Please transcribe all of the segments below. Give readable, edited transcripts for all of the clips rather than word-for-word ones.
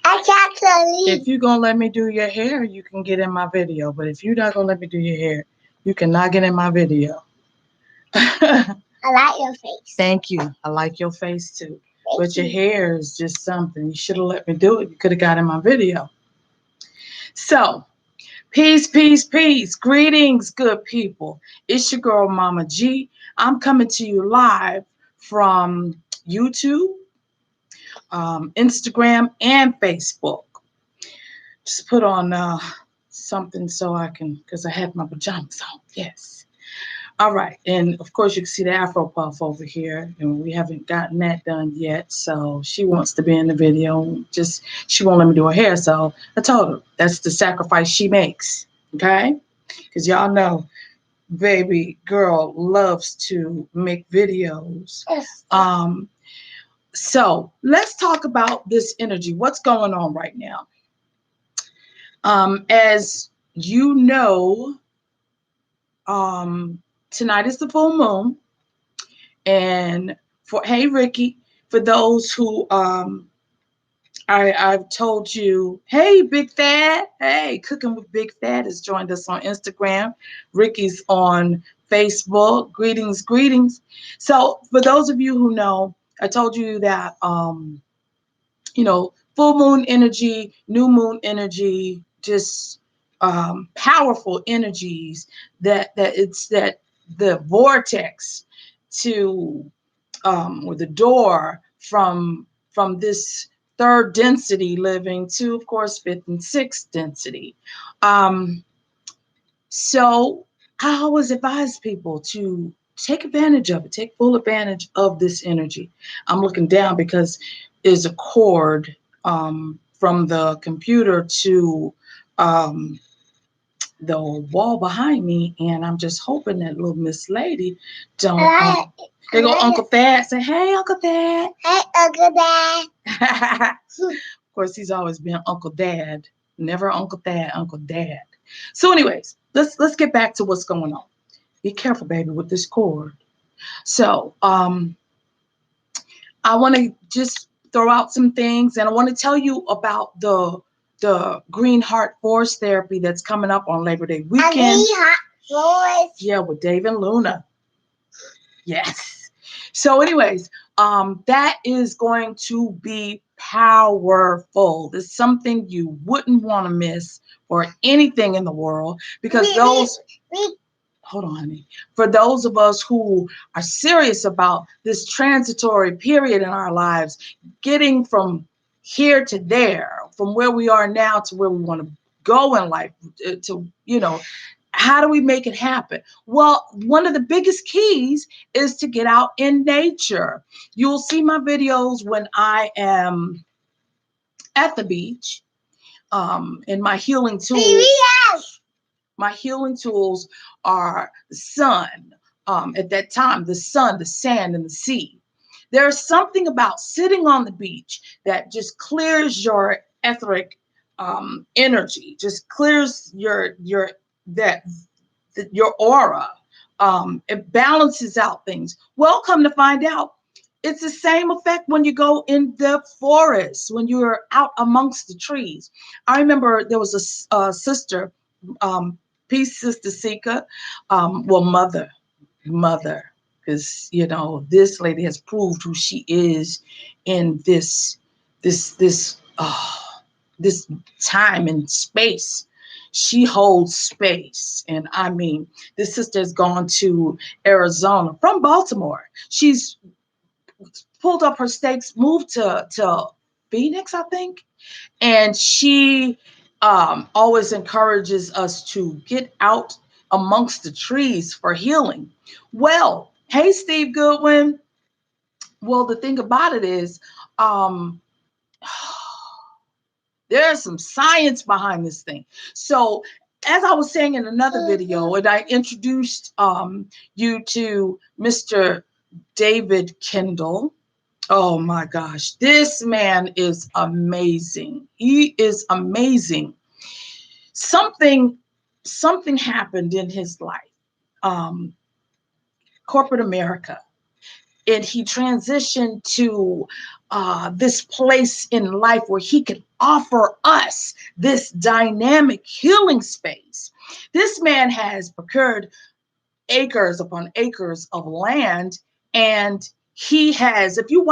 If you're going to let me do your hair, you can get in my video. But if you're not going to let me do your hair, you cannot get in my video. I like your face. Thank you. I like your face too. But your hair is just something. You should have let me do it. You could have got in my video. So, peace, peace, peace. Greetings, good people. It's your girl, Mama G. I'm coming to you live from YouTube, Instagram, and Facebook. Just put on something so I can, because I have my pajamas on. Yes. All right. And of course, you can see the Afro Puff over here, and we haven't gotten that done yet. So she wants to be in the video. Just she won't let me do her hair. So I told her that's the sacrifice she makes. Okay. Because y'all know, baby girl loves to make videos. So let's talk about this energy. What's going on right now? As you know, tonight is the full moon, and hey Ricky, for those who I've told you, hey Big Thad, hey Cooking with Big Thad has joined us on Instagram. Ricky's on Facebook. Greetings, greetings. So for those of you who know, I told you that full moon energy, new moon energy, just powerful energies that the vortex to or the door from this third density living to, of course, fifth and sixth density. So I always advise people to take advantage of it, take full advantage of this energy. I'm looking down because there's a cord from the computer to the wall behind me, and I'm just hoping that little Miss Lady don't. There go Uncle Thad. Say, hey, Uncle Thad. Hey, Uncle Dad. Of course, he's always been Uncle Dad, never Uncle Thad, Uncle Dad. So, anyways, let's get back to what's going on. Be careful, baby, with this cord. So, I want to just throw out some things, and I want to tell you about the Green Heart Force therapy that's coming up on Labor Day weekend. Green Heart Force. Yeah, with Dave and Luna. Yes. So, anyways, that is going to be powerful. It's something you wouldn't want to miss for anything in the world, because hold on, honey. For those of us who are serious about this transitory period in our lives, getting from here to there, from where we are now to where we want to go in life, to, how do we make it happen? Well, one of the biggest keys is to get out in nature. You'll see my videos when I am at the beach, and my healing tools. My healing tools are the sun. At that time, the sun, the sand, and the sea. There's something about sitting on the beach that just clears your etheric energy, just clears your aura. It balances out things. Well, come to find out, it's the same effect when you go in the forest, when you're out amongst the trees. I remember there was a sister, peace, Sister Sika, mother, because this lady has proved who she is in this time and space. She holds space. And I mean, this sister has gone to Arizona from Baltimore. She's pulled up her stakes, moved to Phoenix, I think. And she always encourages us to get out amongst the trees for healing. Well, hey, Steve Goodwin. Well, the thing about it is, there's some science behind this thing. So, as I was saying in another video, and I introduced you to Mr. David Kendall. Oh my gosh, this man is amazing. He is amazing. Something happened in his life. Corporate America. and he transitioned to this place in life where he could offer us this dynamic healing space. This man has procured acres upon acres of land, and he has, if you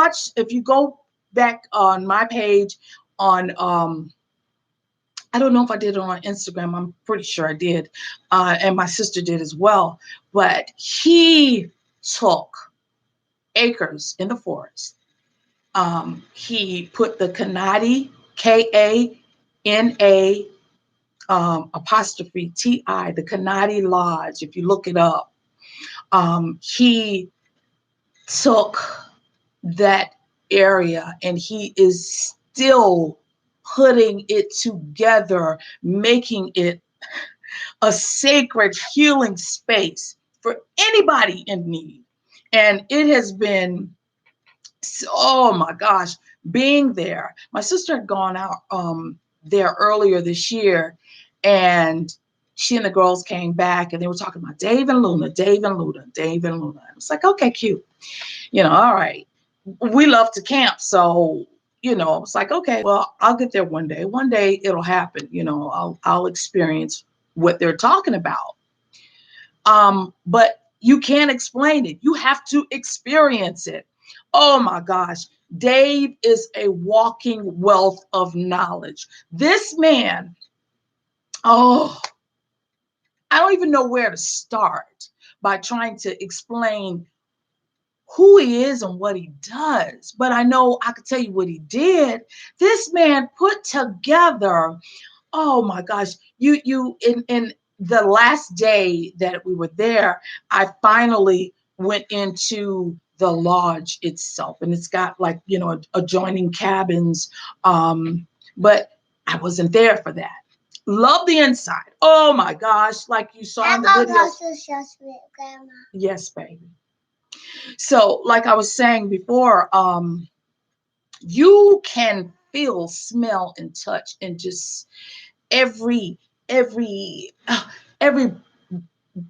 go back on my page on I don't know if I did it on Instagram. I'm pretty sure I did. And my sister did as well. But he took acres in the forest. He put the Kanadi, Kana, apostrophe Ti, the Kanadi Lodge. If you look it up, he took that area and he is still putting it together, making it a sacred healing space for anybody in need. And it has been, oh my gosh, being there. My sister had gone out there earlier this year, and she and the girls came back and they were talking about Dave and Luna, Dave and Luna, Dave and Luna. I was like, okay, cute. All right. We love to camp. So, it's like, okay, well, I'll get there one day. One day it'll happen. I'll experience what they're talking about. But you can't explain it. You have to experience it. Oh my gosh. Dave is a walking wealth of knowledge. This man, I don't even know where to start by trying to explain who he is and what he does. But I know I could tell you what he did. This man put together, oh my gosh, you in the last day that we were there, I finally went into the lodge itself, and it's got adjoining cabins. But I wasn't there for that. Love the inside. Oh my gosh, like you saw in the video. Yes, baby. So, like I was saying before, you can feel, smell, and touch, and just every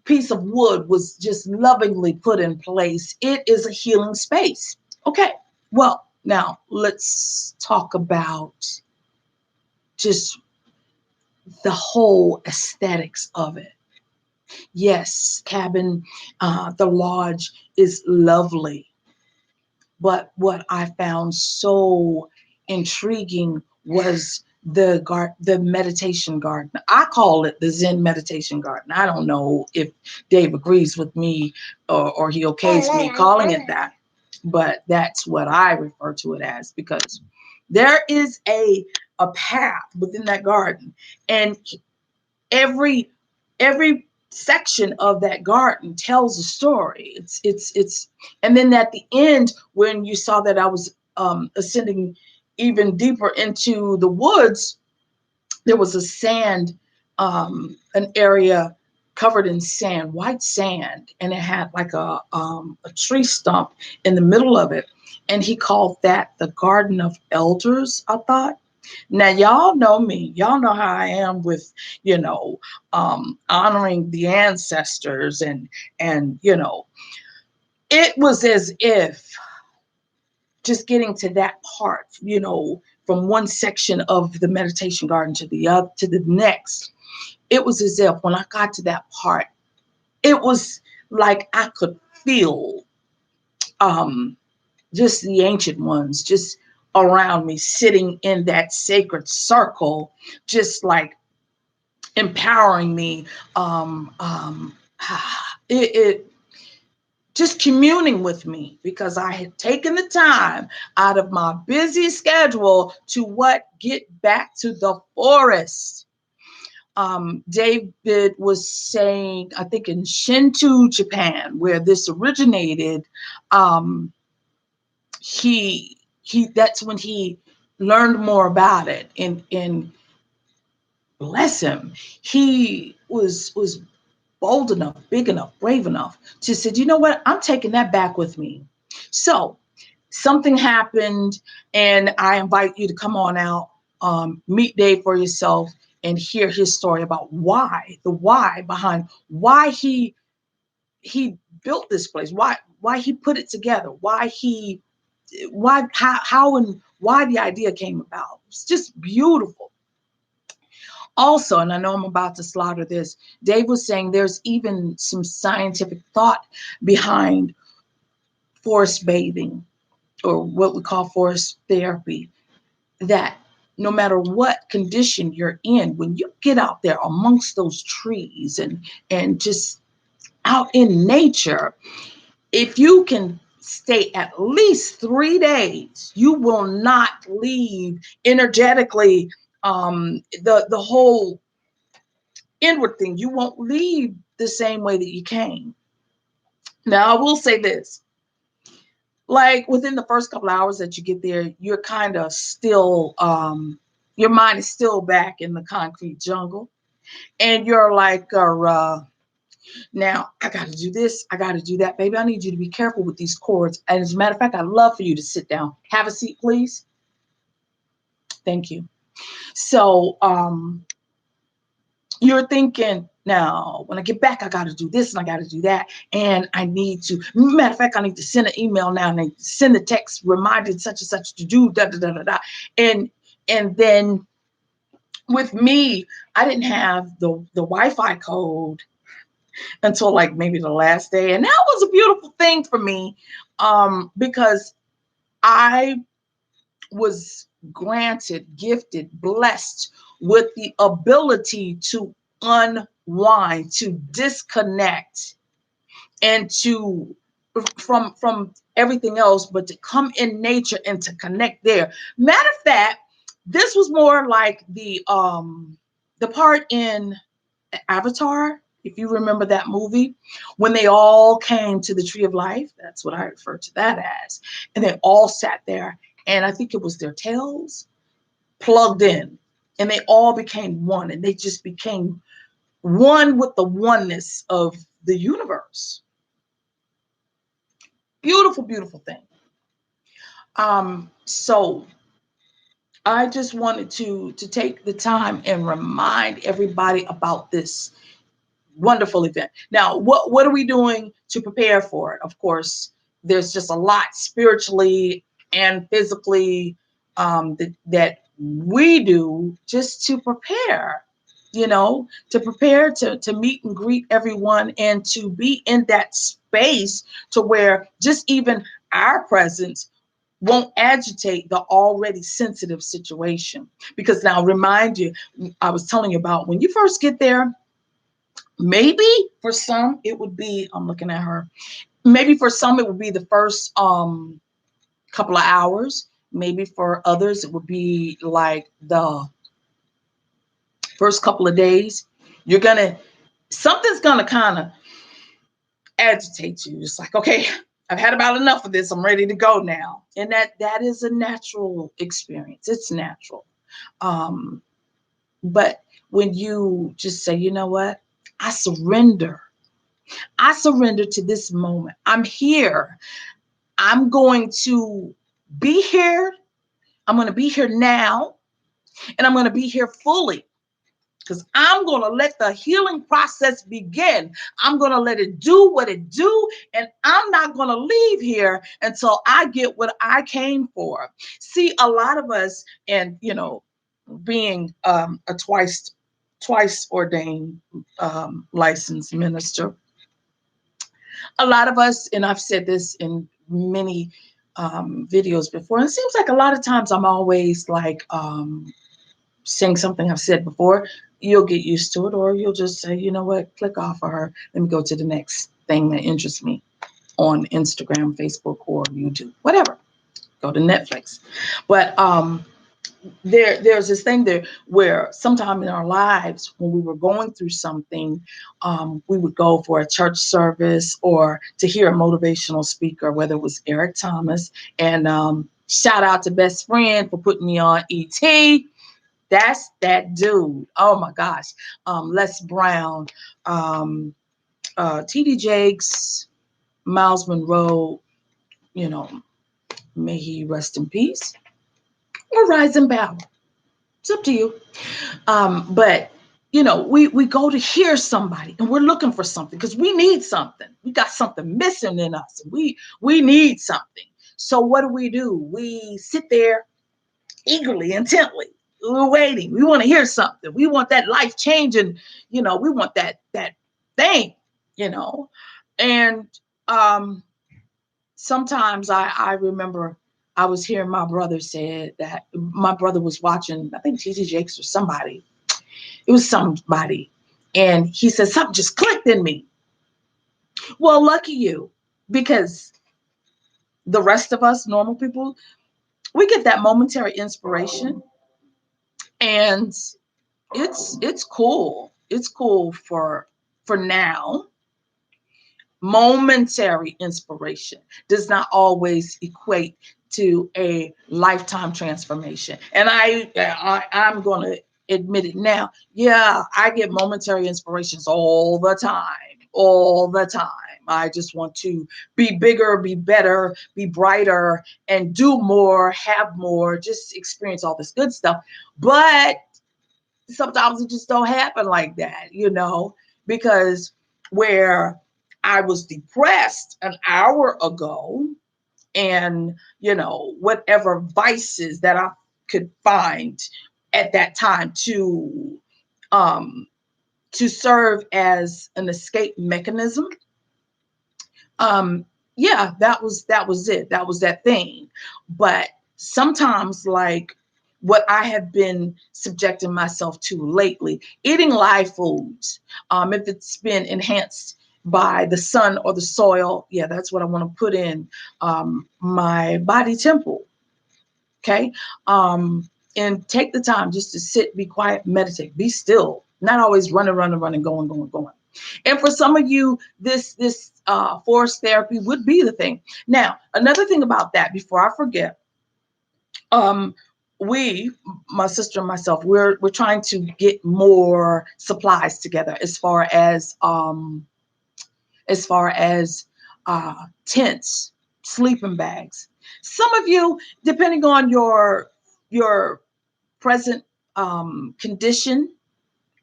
piece of wood was just lovingly put in place. It is a healing space. Okay, well, now let's talk about just the whole aesthetics of it. Yes, cabin, the lodge is lovely. But what I found so intriguing was the meditation garden. I call it the Zen meditation garden. I don't know if Dave agrees with me or he okays me calling it that, but that's what I refer to it as, because there is a path within that garden, and every section of that garden tells a story. It's and then at the end, when you saw that I was ascending even deeper into the woods, there was a sand, an area covered in sand, white sand, and it had like a tree stump in the middle of it, and he called that the Garden of Elders, I thought. Now, y'all know me. Y'all know how I am with, honoring the ancestors, and it was as if just getting to that part, from one section of the meditation garden to the other, to the next. It was as if when I got to that part, it was like I could feel just the ancient ones just around me, sitting in that sacred circle, just like empowering me, it just communing with me, because I had taken the time out of my busy schedule to get back to the forest. David was saying, I think in Shinto, Japan, where this originated, that's when he learned more about it, and bless him, he was bold enough, big enough, brave enough to say, you know what, I'm taking that back with me. So something happened, and I invite you to come on out, meet Dave for yourself, and hear his story about the why behind why he built this place, he put it together, how and why the idea came about. It's just beautiful. Also, and I know I'm about to slaughter this, Dave was saying there's even some scientific thought behind forest bathing, or what we call forest therapy, that no matter what condition you're in, when you get out there amongst those trees and just out in nature, if you can stay at least 3 days, you will not leave energetically, the whole inward thing. You won't leave the same way that you came. Now, I will say this. Like within the first couple hours that you get there, you're kind of still, your mind is still back in the concrete jungle. And you're like, now I got to do this. I got to do that. Baby, I need you to be careful with these cords. And as a matter of fact, I'd love for you to sit down. Have a seat, please. Thank you. So you're thinking, now, when I get back, I got to do this and I got to do that. And I need to, matter of fact, I need to send an email now and send a text reminding such and such to do da da da da da. And then with me, I didn't have the Wi-Fi code until like maybe the last day. And that was a beautiful thing for me, because I was gifted, blessed with the ability to unwind, to disconnect, and to from everything else, but to come in nature and to connect there. Matter of fact, this was more like the part in Avatar, if you remember that movie, when they all came to the Tree of Life. That's what I refer to that as. And they all sat there, and I think it was their tails plugged in, and they all became one, and they just became one with the oneness of the universe. Beautiful, beautiful thing. So I just wanted to take the time and remind everybody about this wonderful event. Now, what are we doing to prepare for it? Of course, there's just a lot spiritually and physically, that we do just to prepare, to prepare to meet and greet everyone, and to be in that space to where just even our presence won't agitate the already sensitive situation. Because now, remind you, I was telling you about when you first get there, maybe for some it would be, I'm looking at her, maybe for some it would be the first couple of hours. Maybe for others it would be like the first couple of days. Something's gonna kind of agitate you. It's like, okay, I've had about enough of this, I'm ready to go now. And that is a natural experience. It's natural. But when you just say, you know what, I surrender to this moment. I'm here. I'm going to be here. I'm going to be here now. And I'm going to be here fully, because I'm going to let the healing process begin. I'm going to let it do what it do. And I'm not going to leave here until I get what I came for. See, a lot of us, and, being a twice ordained licensed minister, a lot of us, and I've said this in many videos before, and it seems like a lot of times I'm always like saying something I've said before. You'll get used to it, or you'll just say, you know what, click off of her. Let me go to the next thing that interests me on Instagram, Facebook, or YouTube, whatever. Go to Netflix. But there's this thing there where sometime in our lives, when we were going through something, we would go for a church service or to hear a motivational speaker, whether it was Eric Thomas. And shout out to Best Friend for putting me on ET. That's that dude. Oh my gosh. Les Brown, TD Jakes, Miles Monroe, may he rest in peace, or rise and bow. It's up to you. But we go to hear somebody and we're looking for something because we need something. We got something missing in us. We need something. So what do? We sit there eagerly, intently. We're waiting. We want to hear something. We want that life changing, we want that thing, And sometimes I remember I was hearing my brother said that my brother was watching, I think TT Jakes or somebody. It was somebody. And he said, something just clicked in me. Well, lucky you, because the rest of us, normal people, we get that momentary inspiration. And it's cool. It's cool for now. Momentary inspiration does not always equate to a lifetime transformation. And I'm going to admit it now. Yeah, I get momentary inspirations all the time. I just want to be bigger, be better, be brighter, and do more, have more, just experience all this good stuff. But sometimes it just don't happen like that, because where I was depressed an hour ago and, whatever vices that I could find at that time to serve as an escape mechanism. Yeah, that was it. That was that thing. But sometimes, like what I have been subjecting myself to lately, eating live foods, if it's been enhanced by the sun or the soil, yeah, that's what I want to put in my body temple. Okay. And take the time just to sit, be quiet, meditate, be still, not always running, going. And for some of you, this forest therapy would be the thing. Now, another thing about that, before I forget, my sister and myself, we're trying to get more supplies together as far as tents, sleeping bags. Some of you, depending on your present condition,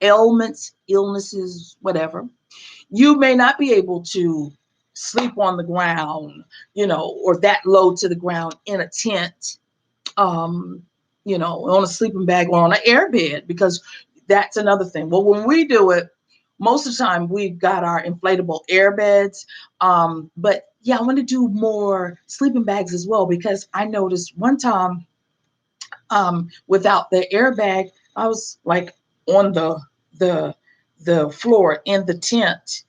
ailments, illnesses, whatever, you may not be able to sleep on the ground, or that low to the ground in a tent, on a sleeping bag or on an air bed, because that's another thing. Well, when we do it, most of the time we've got our inflatable air beds. But yeah, I want to do more sleeping bags as well, because I noticed one time without the airbag, I was like on the floor in the tent,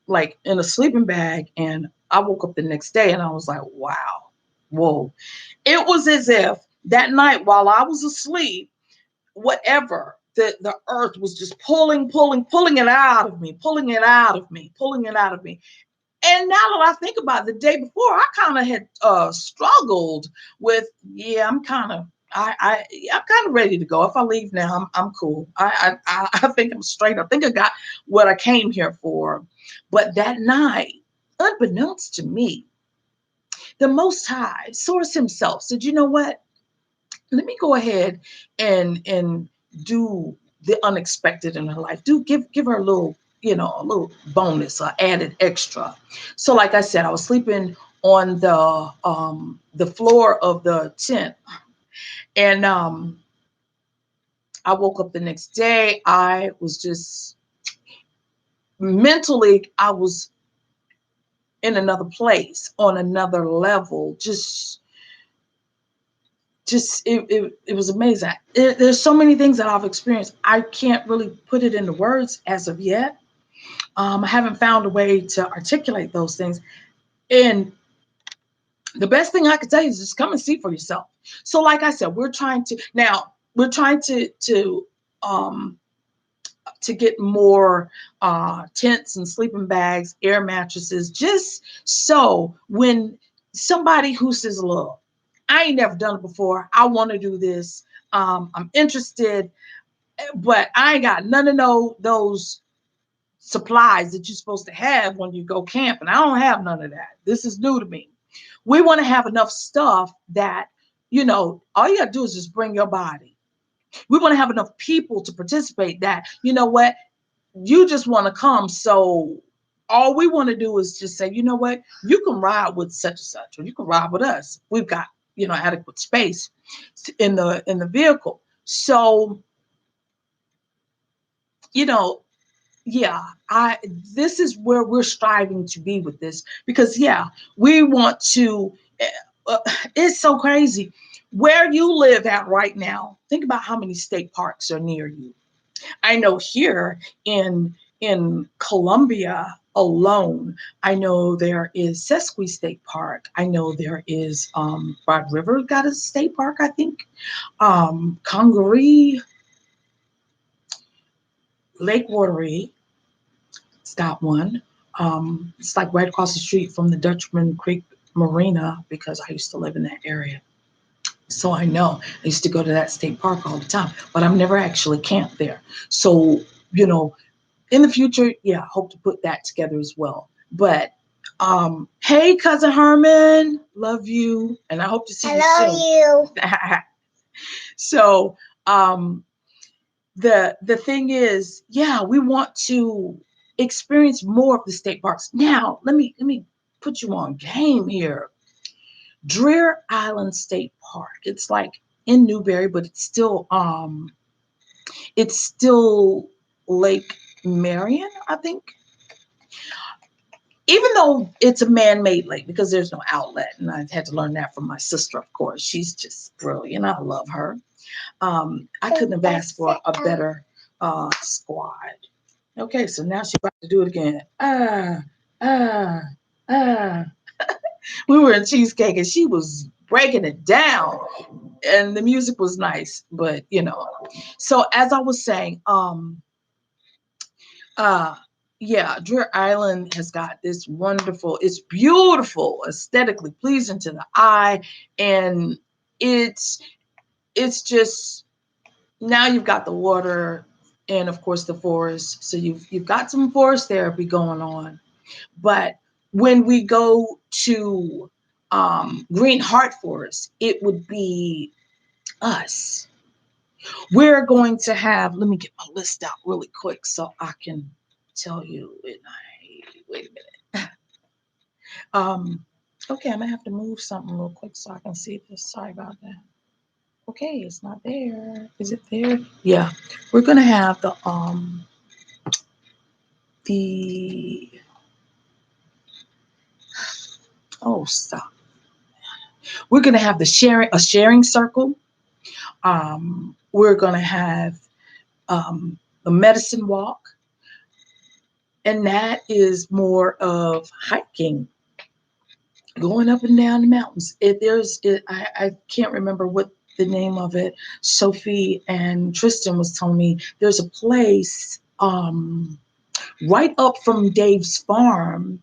like in a sleeping bag. And I woke up the next day and I was like, wow, whoa. It was as if that night while I was asleep, whatever, the earth was just pulling it out of me. And now that I think about it, the day before, I kind of had struggled with, yeah, I'm kind of ready to go. If I leave now, I'm cool. I think I'm straight. I think I got what I came here for. But that night, unbeknownst to me, the Most High, Source Himself, said, you know what? Let me go ahead and do the unexpected in her life. Give her a little bonus or added extra. So like I said, I was sleeping on the floor of the tent, and I woke up the next day. I was just mentally, I was in another place, on another level. It was amazing. There's so many things that I've experienced. I can't really put it into words as of yet. I haven't found a way to articulate those things. And the best thing I could tell you is just come and see for yourself. So like I said, we're trying to get more tents and sleeping bags, air mattresses, just so when somebody who says, look, I ain't never done it before, I want to do this, I'm interested, but I ain't got none of those supplies that you're supposed to have when you go camping. I don't have none of that. This is new to me. We want to have enough stuff that, all you got to do is just bring your body. We want to have enough people to participate that, you know what, you just want to come. So all we want to do is just say, you know what, you can ride with such and such, or you can ride with us. We've got, adequate space in the vehicle. So, you know, yeah, this is where we're striving to be with this, because yeah, we want to, uh, it's so crazy. Where you live at right now, think about how many state parks are near you. I know here in Columbia alone, I know there is Sesqui State Park. I know there is Broad River got a state park, I think. Congaree, Lake Wateree, it's got one. It's like right across the street from the Dutchman Creek Marina, because I used to live in that area. So I know I used to go to that state park all the time, but I've never actually camped there. So, in the future, yeah, hope to put that together as well. But hey, cousin Herman, love you, and I hope to see you soon. I love you. So the thing is, yeah, we want to experience more of the state parks. Now, let me put you on game here. Dreer Island State Park. It's like in Newberry, but it's still Lake Marion, I think. Even though it's a man-made lake, because there's no outlet, and I had to learn that from my sister, of course. She's just brilliant. I love her. I couldn't have asked for a better squad. Okay, so now she's about to do it again. Ah, ah. We were in Cheesecake, and she was breaking it down, and the music was nice, but So as I was saying, uh, yeah, Dreer Island has got this wonderful, it's beautiful, aesthetically pleasing to the eye, and it's just, now you've got the water and of course the forest. So you've got some forest therapy going on. But when we go to Green Heart Forest, it would be us. We're going to have, let me get my list out really quick so I can tell you. Wait a minute. Okay, I'm gonna have to move something real quick so I can see this. Sorry about that. Okay, it's not there. Is it there? Yeah, we're gonna have the oh, stop. We're gonna have a sharing circle. We're gonna have the medicine walk, and that is more of hiking, going up and down the mountains. I can't remember what the name of it. Sophie and Tristan was telling me there's a place right up from Dave's farm.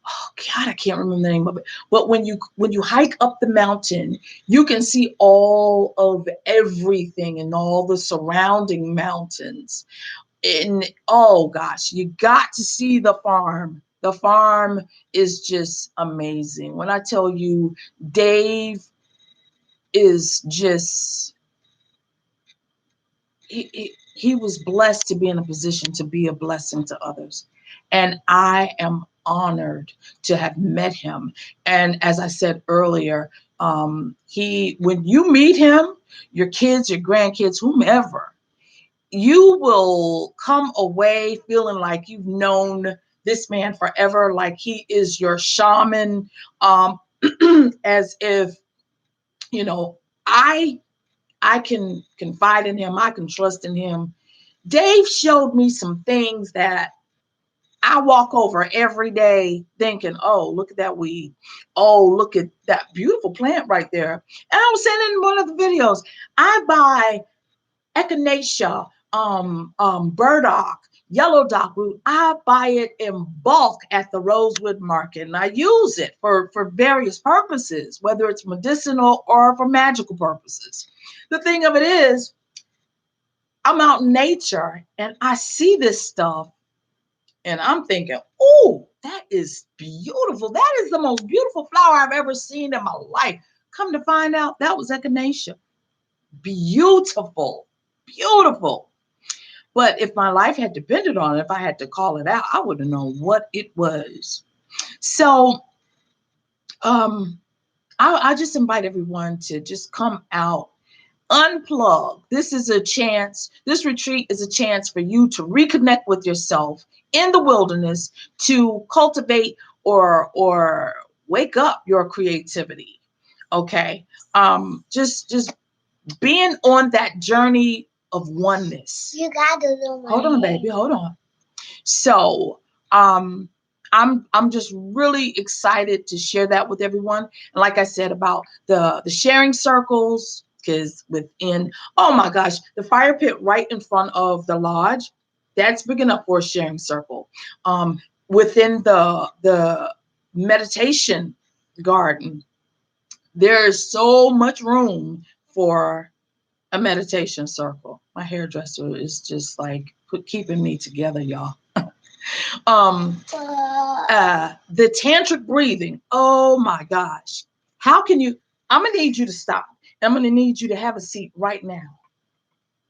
Oh God, I can't remember the name of it. But when you hike up the mountain, you can see all of everything and all the surrounding mountains. And oh gosh, you got to see the farm. The farm is just amazing. When I tell you, Dave is just, he was blessed to be in a position to be a blessing to others. And I am honored to have met him. And as I said earlier, when you meet him, your kids, your grandkids, whomever, you will come away feeling like you've known this man forever, like he is your shaman, as if, I can confide in him, I can trust in him. Dave showed me some things that I walk over every day thinking, oh, look at that weed. Oh, look at that beautiful plant right there. And I was saying in one of the videos, I buy Echinacea, Burdock, yellow dock root. I buy it in bulk at the Rosewood Market, and I use it for various purposes, whether it's medicinal or for magical purposes. The thing of it is, I'm out in nature and I see this stuff and I'm thinking, oh, that is beautiful. That is the most beautiful flower I've ever seen in my life. Come to find out, that was Echinacea. beautiful, beautiful. But if my life had depended on it, if I had to call it out, I would have known what it was. So I just invite everyone to just come out, unplug. This retreat is a chance for you to reconnect with yourself in the wilderness, to cultivate or wake up your creativity. Okay. Just being on that journey of oneness. You gotta do my Hold on, baby. Hold on. So I'm just really excited to share that with everyone. And like I said about the sharing circles, because within, oh my gosh, the fire pit right in front of the lodge, that's big enough for a sharing circle. Within the meditation garden, there is so much room for a meditation circle. My hairdresser is just like keeping me together, y'all. The tantric breathing. Oh my gosh. How can you? I'm gonna need you to stop. I'm gonna need you to have a seat right now,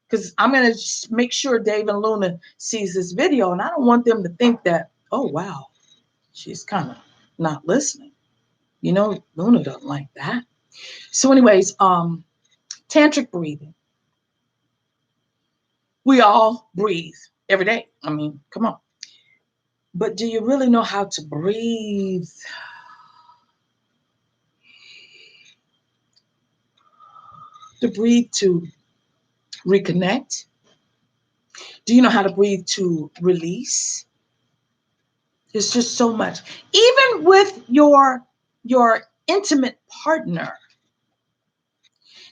because I'm gonna make sure Dave and Luna sees this video, and I don't want them to think that, oh wow, she's kind of not listening. You know, Luna doesn't like that. So, anyways, tantric breathing. We all breathe every day. I mean, come on. But do you really know how to breathe? To breathe to reconnect? Do you know how to breathe to release? There's just so much. Even with your intimate partner,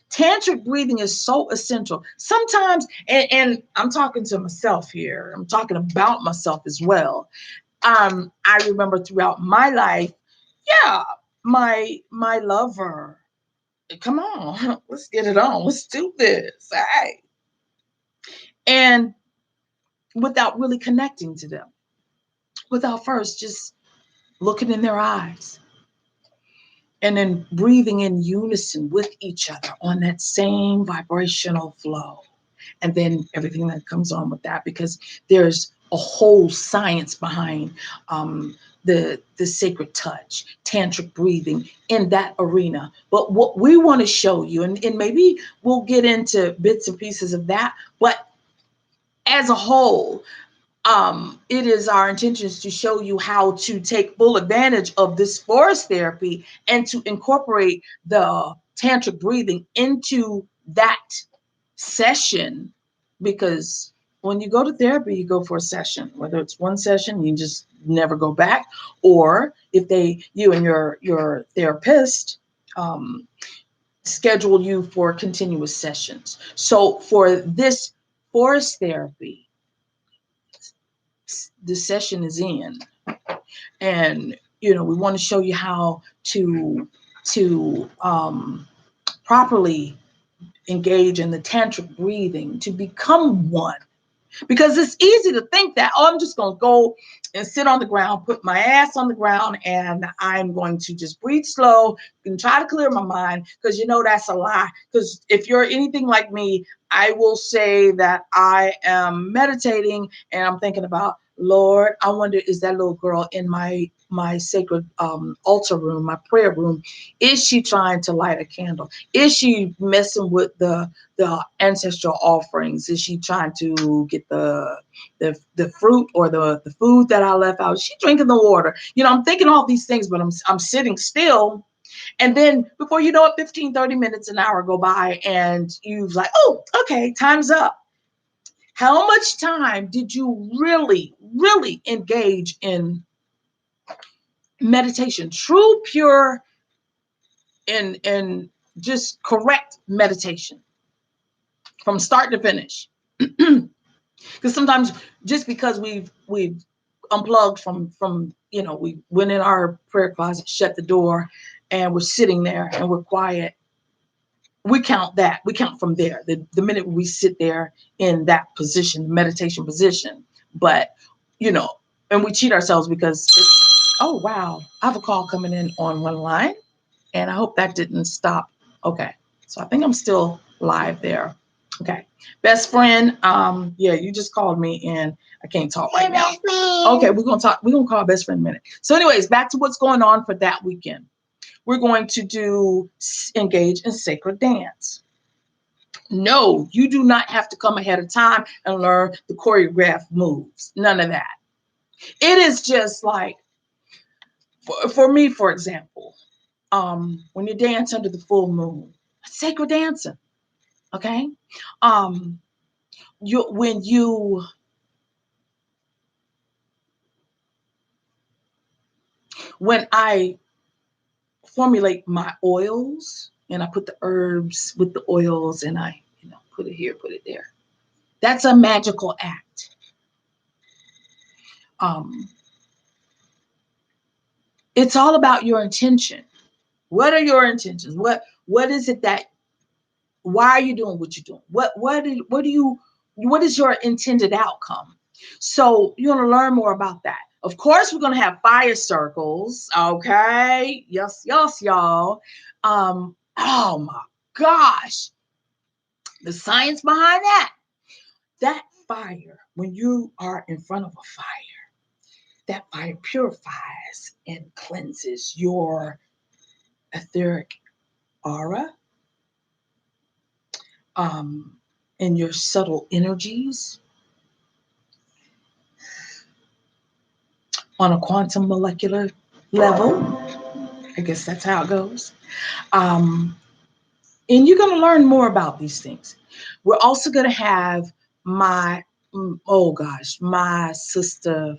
tantric breathing is so essential. Sometimes, and I'm talking to myself here, I'm talking about myself as well. I remember throughout my life, yeah, my lover, come on, let's get it on. Let's do this. All right. And without really connecting to them, without first just looking in their eyes and then breathing in unison with each other on that same vibrational flow. And then everything that comes on with that, because there's a whole science behind the sacred touch, tantric breathing in that arena. But what we want to show you, and maybe we'll get into bits and pieces of that, but as a whole, it is our intentions to show you how to take full advantage of this forest therapy and to incorporate the tantric breathing into that session. Because when you go to therapy, you go for a session, whether it's one session, you just never go back, or if you and your therapist schedule you for continuous sessions. So for this forest therapy, the session is in, and we want to show you how to properly engage in the tantric breathing to become one. Because it's easy to think that, oh, I'm just going to go and sit on the ground, put my ass on the ground, and I'm going to just breathe slow and try to clear my mind, because that's a lie. Because if you're anything like me, I will say that I am meditating and I'm thinking about, Lord, I wonder, is that little girl in my sacred altar room, my prayer room, is she trying to light a candle? Is she messing with the ancestral offerings? Is she trying to get the fruit or the food that I left out? Is she drinking the water? I'm thinking all these things, but I'm sitting still. And then before you know it, 15, 30 minutes, an hour go by, and you've like, oh, okay, time's up. How much time did you really, really engage in meditation? True, pure, and just correct meditation from start to finish. Because sometimes, just because we've unplugged from we went in our prayer closet, shut the door, and we're sitting there and we're quiet, we count that. We count from there. The minute we sit there in that position, meditation position. But, and we cheat ourselves because oh, wow. I have a call coming in on one line, and I hope that didn't stop. Okay. So I think I'm still live there. Okay. Best friend. Yeah, you just called me and I can't talk right now. Okay, we're gonna talk. We're gonna call best friend in a minute. So, anyways, back to what's going on for that weekend. We're going to engage in sacred dance. No, you do not have to come ahead of time and learn the choreographed moves. None of that. It is just like, for me, for example, when you dance under the full moon, sacred dancing. Okay. Um, when I formulate my oils and I put the herbs with the oils and I, put it here, put it there. That's a magical act. It's all about your intention. What are your intentions? What is it that, why are you doing what you're doing? What is your intended outcome? So you're going to learn more about that. Of course, we're going to have fire circles. Okay. Yes, y'all. Oh my gosh. The science behind that fire, when you are in front of a fire, that fire purifies and cleanses your etheric aura, and your subtle energies on a quantum molecular level. I guess that's how it goes. And you're going to learn more about these things. We're also going to have my sister,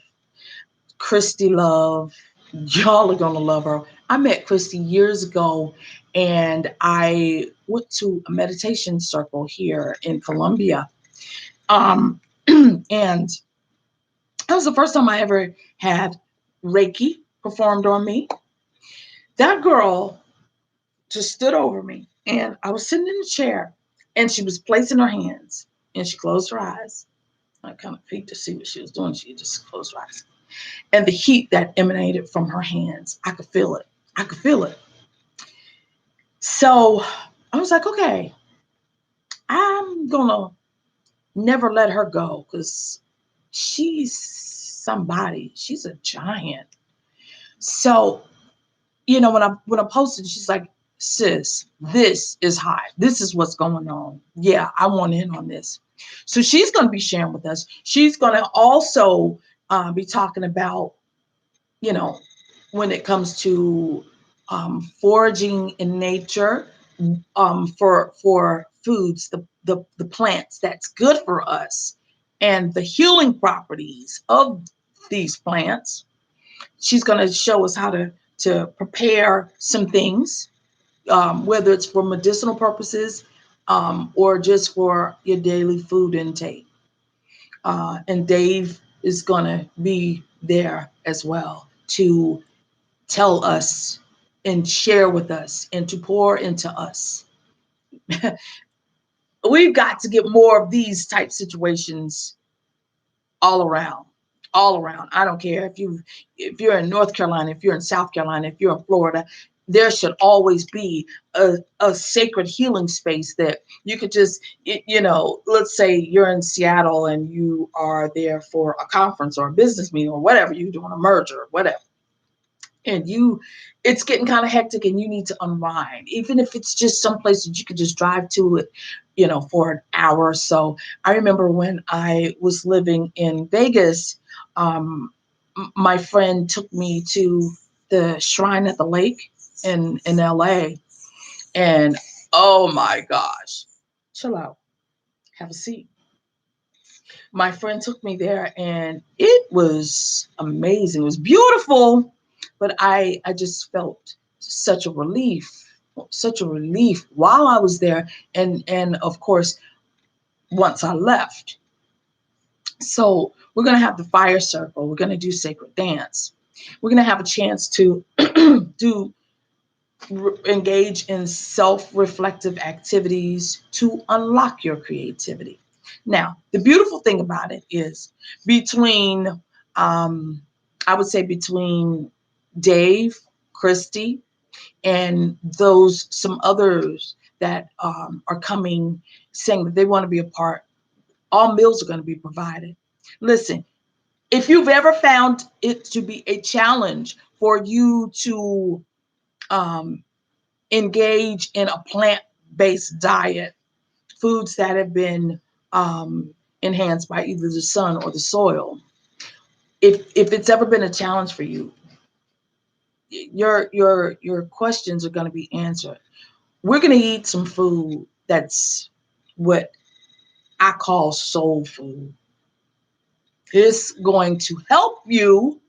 Christy Love. Y'all are going to love her. I met Christy years ago, and I went to a meditation circle here in Colombia. And that was the first time I ever had Reiki performed on me. That girl just stood over me, and I was sitting in a chair, and she was placing her hands, and she closed her eyes. I kind of peeked to see what she was doing. She just closed her eyes. And the heat that emanated from her hands, I could feel it. I could feel it. So I was like, okay, I'm going to never let her go because she's somebody. She's a giant. So, when I posted, she's like, sis, this is hot. This is what's going on. Yeah, I want in on this. So she's going to be sharing with us. She's going to also be talking about, when it comes to foraging in nature, for foods, the plants that's good for us, and the healing properties of these plants. She's going to show us how to prepare some things, whether it's for medicinal purposes or just for your daily food intake. And Dave is going to be there as well to tell us and share with us and to pour into us. We've got to get more of these type situations all around. I don't care if you're in North Carolina, if you're in South Carolina, if you're in Florida, there should always be a sacred healing space that you could just, let's say you're in Seattle and you are there for a conference or a business meeting or whatever, you're doing a merger or whatever. And it's getting kind of hectic and you need to unwind, even if it's just someplace that you could just drive to it, for an hour or so. I remember when I was living in Vegas, my friend took me to the Shrine at the Lake in LA. And oh my gosh, chill out, have a seat. My friend took me there and it was amazing. It was beautiful, but I just felt such a relief while I was there. And of course, once I left. So we're going to have the fire circle. We're going to do sacred dance. We're going to have a chance to engage in self-reflective activities to unlock your creativity. Now, the beautiful thing about it is between Dave, Christy, and some others that are coming saying that they want to be a part. All meals are going to be provided. Listen, if you've ever found it to be a challenge for you to engage in a plant-based diet, foods that have been enhanced by either the sun or the soil, if it's ever been a challenge for you, your questions are going to be answered. We're going to eat some food that's what I call soul food. It's going to help you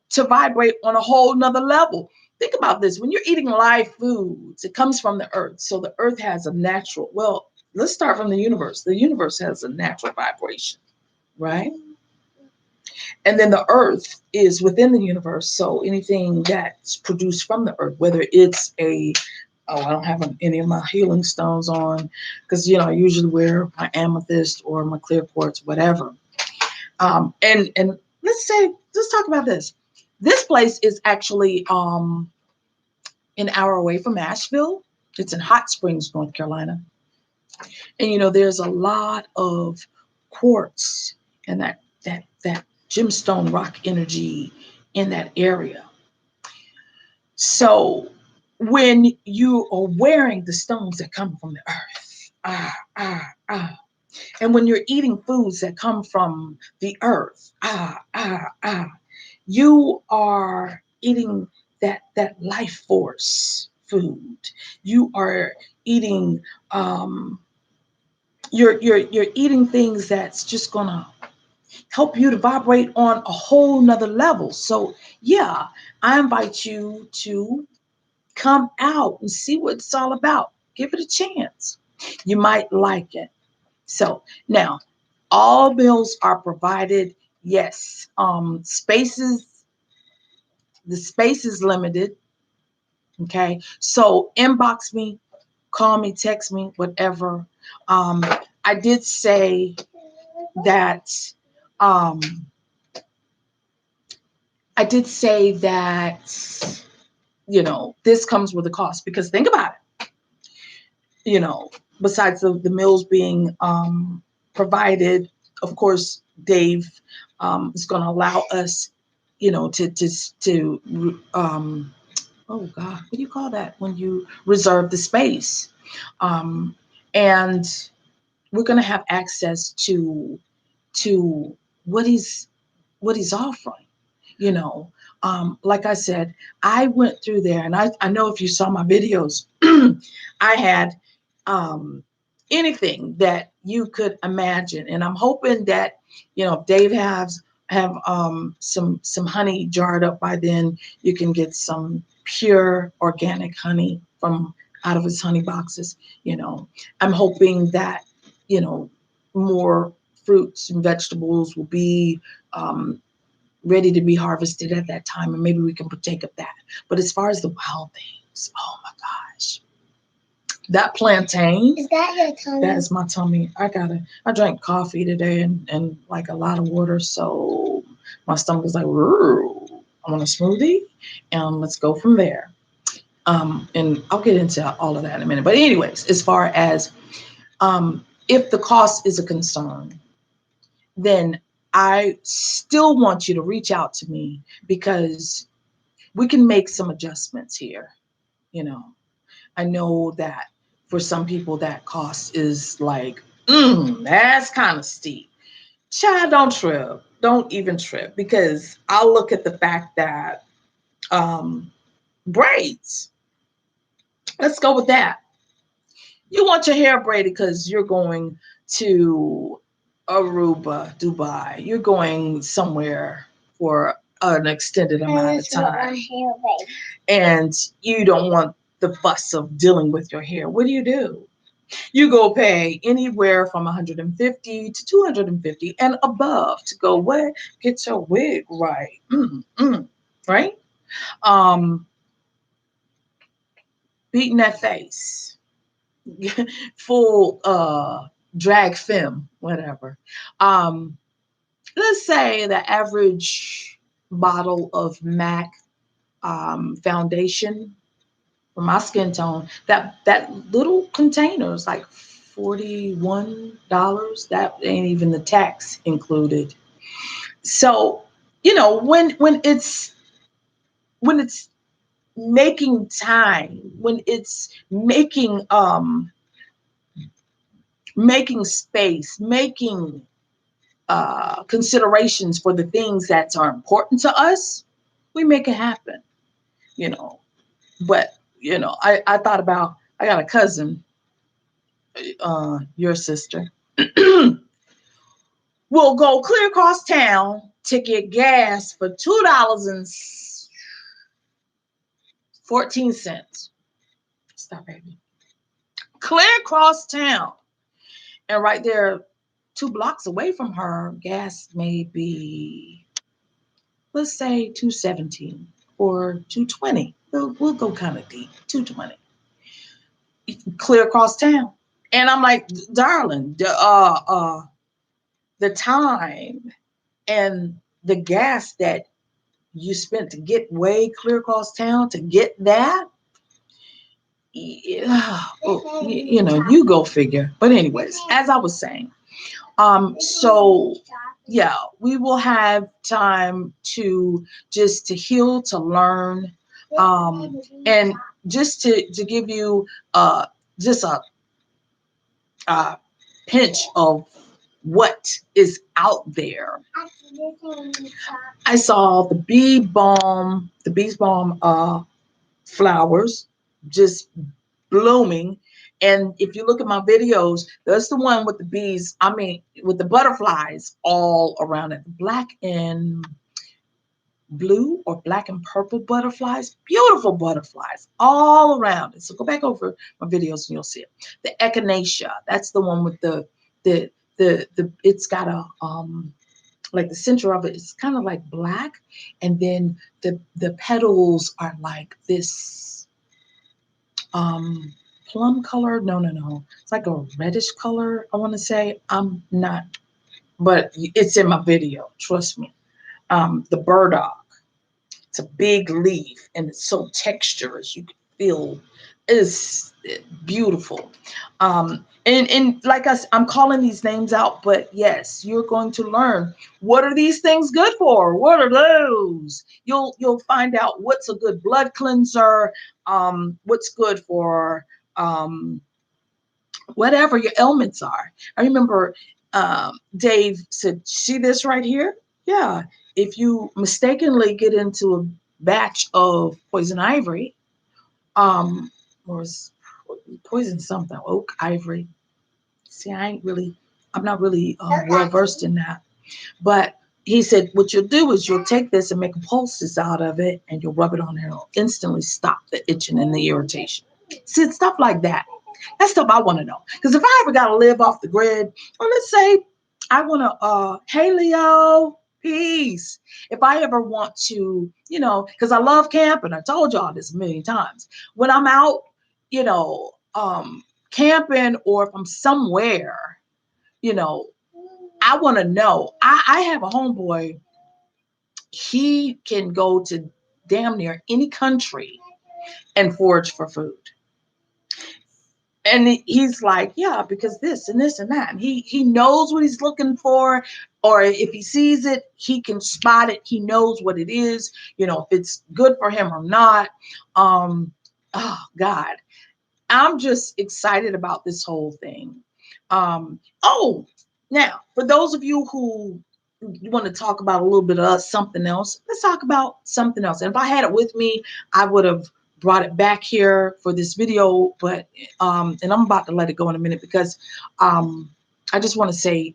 to vibrate on a whole nother level. Think about this. When you're eating live foods, it comes from the earth. So the earth has a natural, well, let's start from the universe. The universe has a natural vibration, right? And then the earth is within the universe. So anything that's produced from the earth, whether it's I don't have any of my healing stones on because, I usually wear my amethyst or my clear quartz, whatever. And let's talk about this. This place is actually an hour away from Asheville. It's in Hot Springs, North Carolina. And there's a lot of quartz and that gemstone rock energy in that area. So when you are wearing the stones that come from the earth, and when you're eating foods that come from the earth, you are eating that life force food. You are eating you're eating things that's just gonna help you to vibrate on a whole nother level. So yeah, I invite you to come out and see what it's all about. Give it a chance. You might like it. So now all meals are provided. Yes. The space is limited. Okay. So inbox me, call me, text me, whatever. I did say that um this comes with a cost, because think about it. Besides the meals being provided, of course, Dave is going to allow us, to oh God, what do you call that when you reserve the space? And we're going to have access to what he's offering. Like I said, I went through there, and I know if you saw my videos, I had anything that you could imagine, and I'm hoping that if Dave have some honey jarred up by then, you can get some pure organic honey from out of his honey boxes. I'm hoping that more fruits and vegetables will be ready to be harvested at that time, and maybe we can partake of that. But as far as the wild things, oh my gosh, that plantain. Is that your tummy? That is my tummy. I drank coffee today and like a lot of water, so my stomach is like, I want a smoothie, and let's go from there. And I'll get into all of that in a minute. But anyways, as far as if the cost is a concern, then I still want you to reach out to me, because we can make some adjustments here. I know that for some people that cost is like, that's kind of steep. Child, don't trip. Don't even trip, because I'll look at the fact that braids. Let's go with that. You want your hair braided because you're going to Aruba, Dubai. You're going somewhere for an extended amount of time. And you don't want the fuss of dealing with your hair. What do? You go pay anywhere from $150 to $250 and above to go what? Get your wig right. Right? Beating that face. Full drag femme, whatever. Let's say the average bottle of MAC foundation for my skin tone. That little container is like $41. That ain't even the tax included. So, when it's making time, when it's making space, making considerations for the things that are important to us, we make it happen, you know. But I thought about, I got a cousin, your sister, will go clear across town to get gas for $2.14. Stop, baby. Clear across town. And right there, 2 blocks away from her, gas may be, let's say, 217 or 220. We'll go kind of deep, 220. Clear across town. And I'm like, darling, the time and the gas that you spent to get way clear across town to get that, you go figure. But anyways, as I was saying, so yeah, we will have time to just to heal, to learn, and just to give you just a pinch of what is out there. I saw the bee's balm flowers just blooming. And if you look at my videos, that's the one with the bees, with the butterflies all around it. Black and blue or black and purple butterflies, beautiful butterflies all around it. So go back over my videos and you'll see it. The Echinacea, that's the one with the it's got a like the center of it is kind of like black, and then the petals are like this plum color. No, it's like a reddish color, I want to say. I'm not, but it's in my video, trust me. The burdock, it's a big leaf and it's so texturous, you can feel it's beautiful. And like I'm calling these names out, but yes, you're going to learn, what are these things good for? What are those? You'll find out what's a good blood cleanser, what's good for whatever your ailments are. I remember Dave said, see this right here? Yeah, if you mistakenly get into a batch of poison ivory, or poison something, oak, ivory. See, I'm not really well versed in that. But he said, what you'll do is you'll take this and make poultices out of it, and you'll rub it on there. It'll instantly stop the itching and the irritation. See, stuff like that. That's stuff I want to know. Because if I ever got to live off the grid, or let's say I want to, hey, Leo, peace. If I ever want to, because I love camping. I told y'all this a million times. When I'm out, camping, or if I'm somewhere, I want to know. I have a homeboy. He can go to damn near any country and forage for food. And he's like, yeah, because this and this and that. And he knows what he's looking for, or if he sees it, he can spot it. He knows what it is, if it's good for him or not. Oh God, I'm just excited about this whole thing. Now, for those of you who want to talk about a little bit of something else, let's talk about something else. And if I had it with me, I would have brought it back here for this video, but and I'm about to let it go in a minute, because I just want to say,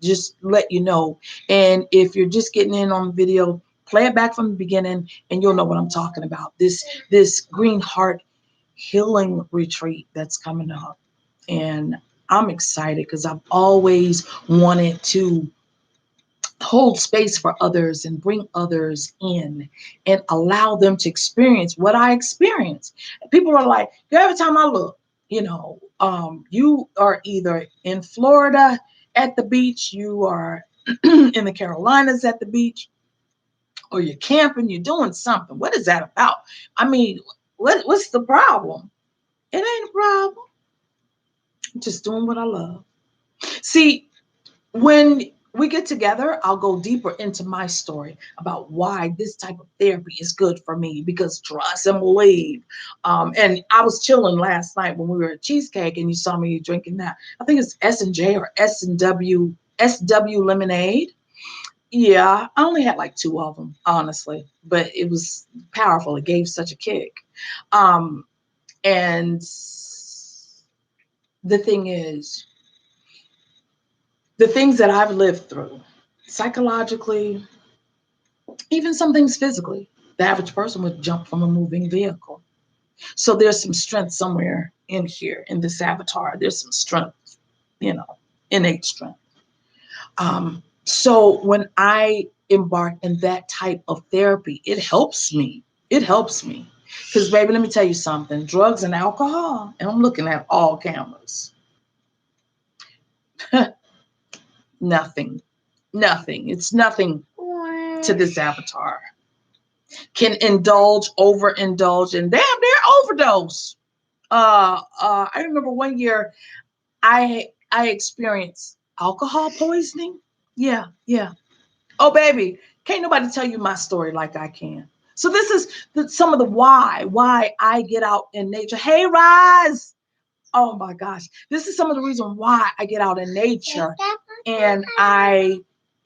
just let you know. And if you're just getting in on the video, play it back from the beginning and you'll know what I'm talking about. This Green Heart Healing Retreat that's coming up. And I'm excited because I've always wanted to hold space for others and bring others in and allow them to experience what I experience. People are like, every time I look, you are either in Florida at the beach, you are in the Carolinas at the beach, or you're camping, you're doing something. What is that about? I mean, What's the problem? It ain't a problem. I'm just doing what I love. See, when we get together, I'll go deeper into my story about why this type of therapy is good for me. Because trust and believe. And I was chilling last night when we were at Cheesecake, and you saw me drinking that. I think it's S&J or SW lemonade. Yeah, I only had like two of them, honestly, but it was powerful. It gave such a kick. Um, and the thing is, the things that I've lived through, psychologically, even some things physically, the average person would jump from a moving vehicle. So there's some strength somewhere in here in this avatar. There's some strength, innate strength. So when I embark in that type of therapy, it helps me. It helps me. Because, baby, let me tell you something. Drugs and alcohol, and I'm looking at all cameras. Nothing. Nothing. It's nothing to this avatar. Can indulge, overindulge, and damn near overdose. I remember one year I experienced alcohol poisoning. Yeah, yeah. Oh, baby, can't nobody tell you my story like I can. So this is some of the why I get out in nature. Hey, Rise. Oh my gosh, this is some of the reason why I get out in nature, and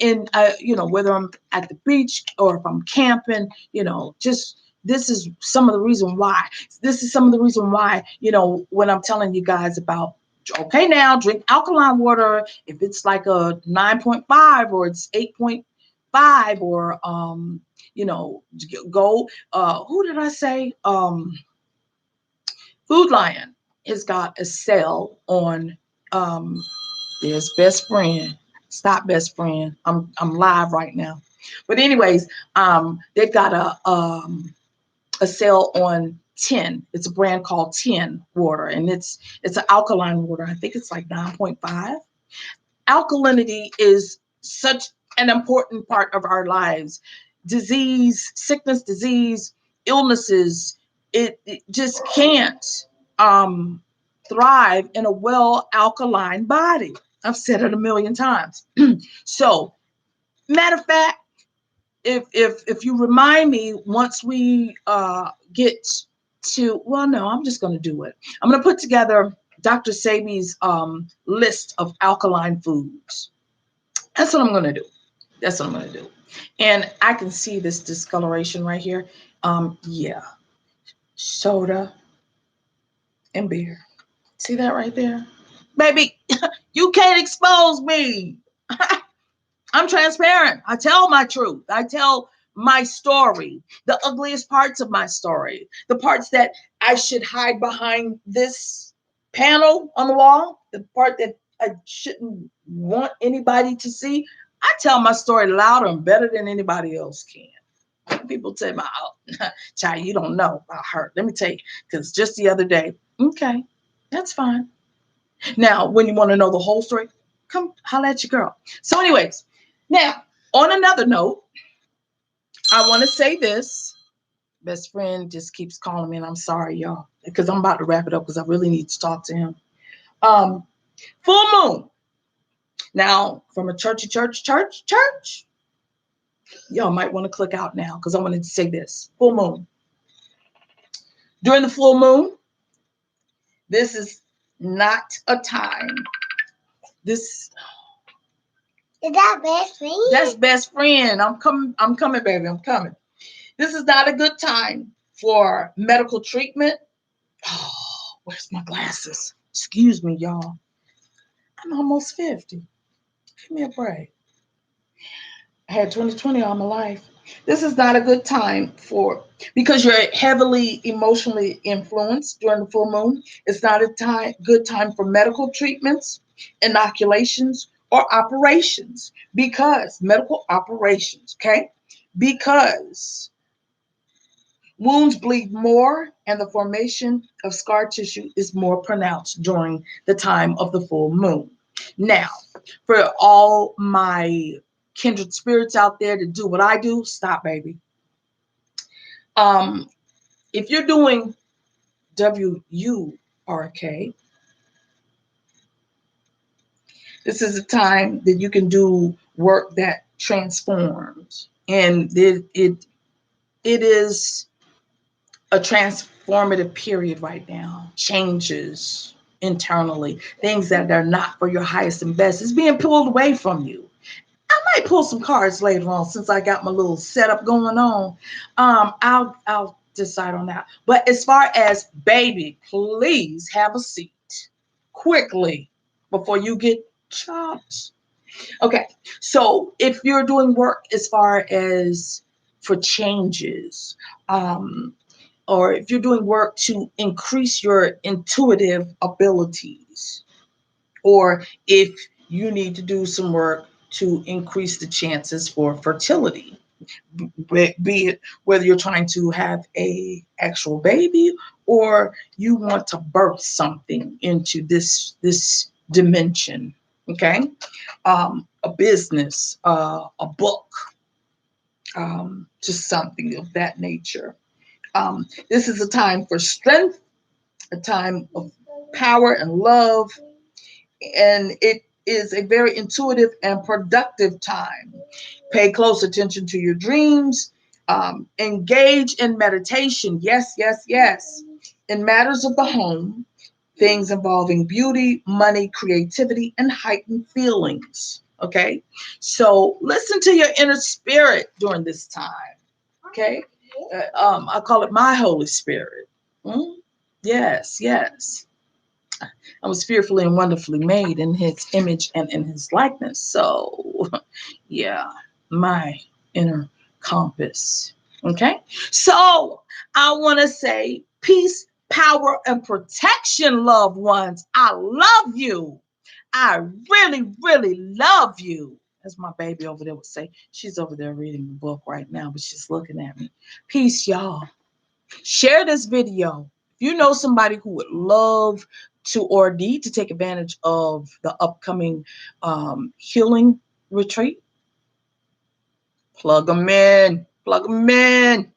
whether I'm at the beach or if I'm camping, just this is some of the reason why. This is some of the reason why, when I'm telling you guys about, okay, now drink alkaline water if it's like a 9.5 or it's 8.5 or go. Who did I say? Food Lion has got a sale on there's Best Friend. Stop Best Friend. I'm live right now. But anyways, they've got a sale on 10. It's a brand called 10 water, and it's an alkaline water. I think it's like 9.5. Alkalinity is such an important part of our lives. Sickness, disease, illnesses, it just can't thrive in a well alkaline body. I've said it a million times. So, matter of fact, if you remind me once we get to, well, no, I'm just going to do it. I'm going to put together Dr. Sebi's list of alkaline foods. That's what I'm going to do. That's what I'm going to do. And I can see this discoloration right here. Yeah. Soda and beer. See that right there? Baby, you can't expose me. I'm transparent. I tell my truth. I tell my story, the ugliest parts of my story, the parts that I should hide behind this panel on the wall, the part that I shouldn't want anybody to see. I tell my story louder and better than anybody else can. People say, child, you don't know about her. Let me tell you, because just the other day, okay, that's fine. Now, when you want to know the whole story, come holler at your girl. So anyways, now, on another note, I want to say this. Best friend just keeps calling me, and I'm sorry, y'all, because I'm about to wrap it up because I really need to talk to him. Full moon. Now, from a church, y'all might want to click out now because I wanted to say this. Full moon. During the full moon, this is not a time. This Is that best friend? That's best friend. I'm coming, baby. I'm coming. This is not a good time for medical treatment. Oh, where's my glasses? Excuse me, y'all. I'm almost 50. Give me a break. I had 2020 all my life. This is not a good time because you're heavily emotionally influenced during the full moon. It's not a good time for medical treatments, inoculations, or operations because medical operations, okay? Because wounds bleed more and the formation of scar tissue is more pronounced during the time of the full moon. Now, for all my kindred spirits out there to do what I do, stop, baby. If you're doing WURK. This is a time that you can do work that transforms. And it is a transformative period right now. Changes internally, things that are not for your highest and best is being pulled away from you. I might pull some cards later on since I got my little setup going on. I'll decide on that. But as far as baby, please have a seat quickly before you get chopped. Okay, so if you're doing work as far as for changes, or if you're doing work to increase your intuitive abilities, or if you need to do some work to increase the chances for fertility, be it whether you're trying to have a actual baby or you want to birth something into this dimension. Okay, a business, a book, just something of that nature. This is a time for strength, a time of power and love, and it is a very intuitive and productive time. Pay close attention to your dreams. Engage in meditation. Yes, yes, yes. In matters of the home, things involving beauty, money, creativity, and heightened feelings. Okay, so listen to your inner spirit during this time. Okay, I call it my Holy Spirit. Mm? Yes, yes. I was fearfully and wonderfully made in his image and in his likeness. So, yeah, my inner compass. Okay. So, I want to say peace, power, and protection, loved ones. I love you. I really, really love you. As my baby over there would say, she's over there reading the book right now, but she's looking at me. Peace, y'all. Share this video. If you know somebody who would love to or need to take advantage of the upcoming healing retreat, plug them in. Plug them in.